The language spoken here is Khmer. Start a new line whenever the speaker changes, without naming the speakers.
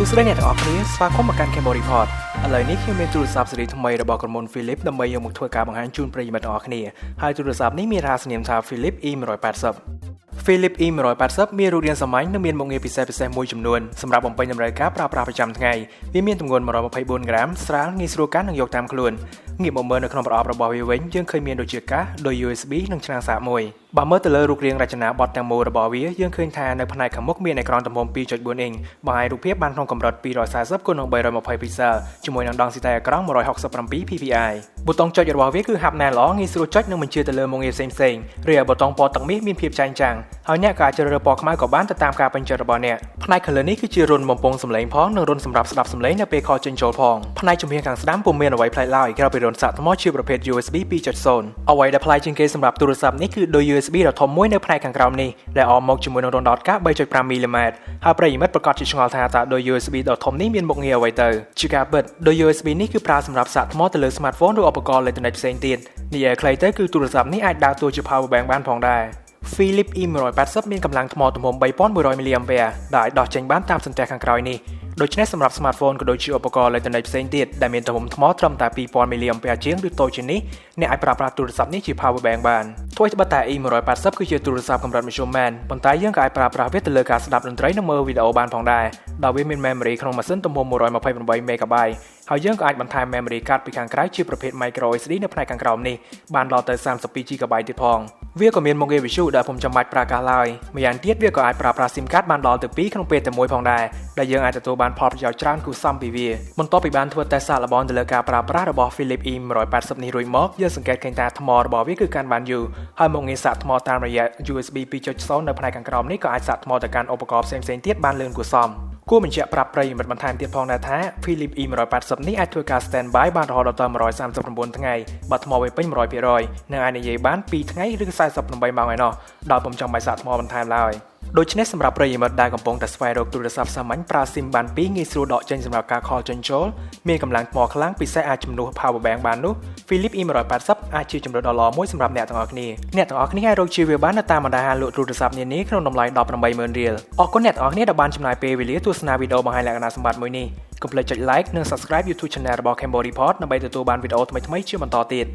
សួស្តីអ្នកទាំងអស់គ្នាស្វាគមន៍មកកាន់ Cambodia Report ឥឡូវនេះខ្ញុំមានទូរស័ព្ទស៊េរីថ្មីរបស់ក្រុមហ៊ុន Philips ដើម្បីយកមកធ្វើការបង្ហាញជូនប្រិយមិត្តទាំងអស់គ្នាហើយទូរស័ព្ទនេះមានរសនាមថា Philips E180 Philips E180 មានរូបរាងសាមញ្ញនិងមានមុខងារពិសេសមួយចំនួនសម្រាប់បំពេញតម្រូវការប្រើប្រាស់ប្រចាំថ្ងៃវាមានទម្ងន់124ក្រាមស្រាលងាយស្រួលកាន់និងយកតាមខ្លួនងាកមកមើលនៅក្នុងប្រអប់របស់វាវិញយើងឃើញមានដូចជាកាសដោយ USB និងឆ្នាំងសាកមួយបើមើលទៅលើរូបរាងរចនាបថទាំងមូលរបស់វាយើងឃើញថានៅផ្នែកខាងមុខមានអេក្រង់ទំហំ 2.4 អ៊ីងបង្ហាញរូបភាពបានក្នុងកម្រិត 240 x 320 ពីក្សែលជាមួយនឹងដង់ស៊ីតែអេក្រង់ 167 ppi ប៊ូតុងចុចរបស់វាគឺហាប់ណែនល្អងាយស្រួលចុចនិងបញ្ជាទៅលើមុខងារផ្សេងៗរីឯប៊ូតុងពណ៌ទឹកមាសមានភាពចែងចាំងហើយអ្នកក៏អាចជ្រើសរើសពណ៌ខ្មៅក៏បានទៅតាមការពេញចិត្តរបស់អ្នកផ្នែក color នេះគឺជារុនបំពង់សំឡេងផងនិងរុនសម្រាប់ស្ដាប់សំឡេងនៅពេលខលចេញចូលផងផ្នែកជំហានខាងស្ដាំពុំមានអ្វីប្លែកឡើយក្រៅពីរុនសាកថ្មជាប្រភេទ USB 2.0 អ្វីដែលប្លែកជាងគេសម្រាប់ទូរស័ព្ទនេះគឺដោយ USB ដ៏ធំមួយនៅផ្នែកខាងក្រោមនេះដែលអមមកជាមួយនឹងរុនដោតកាស 3.5 មីលីម៉ែត្រហើយប្រិយមិត្តប្រកាសជាឆ្ងល់ថាតើដោយ USB ដ៏ធំនេះមានមុខងារអ្វីទៅជាការពិតដោយ USB នេះគឺប្រើសម្រាប់សាកថ្មទៅលើ smartphone ឬឧបករណ៍អេឡិចត្រូនិកផ្សេងទៀតនិយាយខ្លីទៅគឺទូរស័ព្ទនេះអាចដើរតួជា power bank បានផងដែរPhilips E180 មានកម្លាំងថ្មទំហំ 3100 mAh ដែលអាចដោះចេញបានតាមសន្ទះខាងក្រោយនេះដូច្នេះសម្រាប់ smartphone ក៏ដូចជាឧបករណ៍អេឡិចត្រូនិកផ្សេងទៀតដែលមានទំហំថ្មត្រឹមតែ 2000 mAh ជាងឬតូចជាងនេះអ្នកអាចប្រើប្រាស់ទូរស័ព្ទនេះជា power bank បានទោះជាតែ E180 គឺជាទូរស័ព្ទកម្រិតមធ្យមមែនប៉ុន្តែយើងក៏អាចប្រើប្រាស់វាទៅលើការស្ដាប់តន្ត្រីនិងមើលវីដេអូបានផងដែរដោយវាមាន memory ក្នុងម៉ាស៊ីនទំហំ 128 MB ហើយយើងក៏អាចបន្ថែម memory card ពីខាងក្រៅជាប្រភេទ micro SD នៅផ្នែកខាងក្រោមនេះបានដល់ទៅ 32 GB ទៀតផងវាក៏មានមុខងារ Visual ដែលពុំចាំបាច់ប្រើកាសឡើយម្យ៉ាងទៀតវាក៏អាចប្រើប្រាស់ SIM card បានដល់ទៅ2ក្នុងពេលតែមួយផងដែរដែលយើងអាចទទួលបានផលប្រយោជន៍ច្រើនគួរសមពីវាបន្ទាប់ពីបានធ្វើតេស្តសាកល្បងទៅលើការប្រើប្រាស់របស់ Philips E180 នេះរួចមកយើងសង្កេតឃើញថាថ្មរបស់វាគឺកាន់បានយូរហើយមុខងារសាកថ្មតាមរយៈ USB 2.0 នៅផ្នែកខាងក្រោមនេះក៏អាចសាកថ្មទៅកាន់ឧបករណ៍ផ្សេងៗទៀតបានលឿនគួរសមគួរបញ្ជាក់ប្រាប់ប្រិយមិត្តបន្ថែមទៀតផងដែរថា Philips E180 នេះអាចធ្វើការ standby បានរហូតដល់139ថ្ងៃបើថ្មវាពេញ 100% និងអាចនិយាយបាន2ថ្ងៃឬ48ម៉ោងឯណោះដោយពុំចាំបាច់សាកថ្មបន្ថែមឡើយដូច្នេះសម្រាប់ប្រិយមិត្តដែលកំពុងតែស្វែងរកទូរស័ព្ទសាមញ្ញប្រើ SIM បាន2ងាយស្រួលដកចេញសម្រាប់ការខលចេញចូលមានកម្លាំងថ្មខ្លាំងពិសេសអាចជំនួស power bank បាននោះ Philips E180 អាចជាជម្រើសដ៏ល្អមួយសម្រាប់អ្នកទាំងអស់គ្នាអាចរកជាវាបាននៅតាមបណ្ដាហាងលក់ទូរស័ព្ទនានាក្នុងតម្លៃ 180,000 រៀលអរគុណអ្នកទាំងអស់គ្នាដែលបានចំណាយពេលវេលាទស្សនាវីដេអូបង្ហាញលក្ខណៈសម្បត្តិមួយនេះកុំភ្លេចចុច like និង subscribe YouTube Channel របស់ Cambodia Report ដើម្បីទទួលបានវីដេអូថ្មីៗជាបន្តទៀត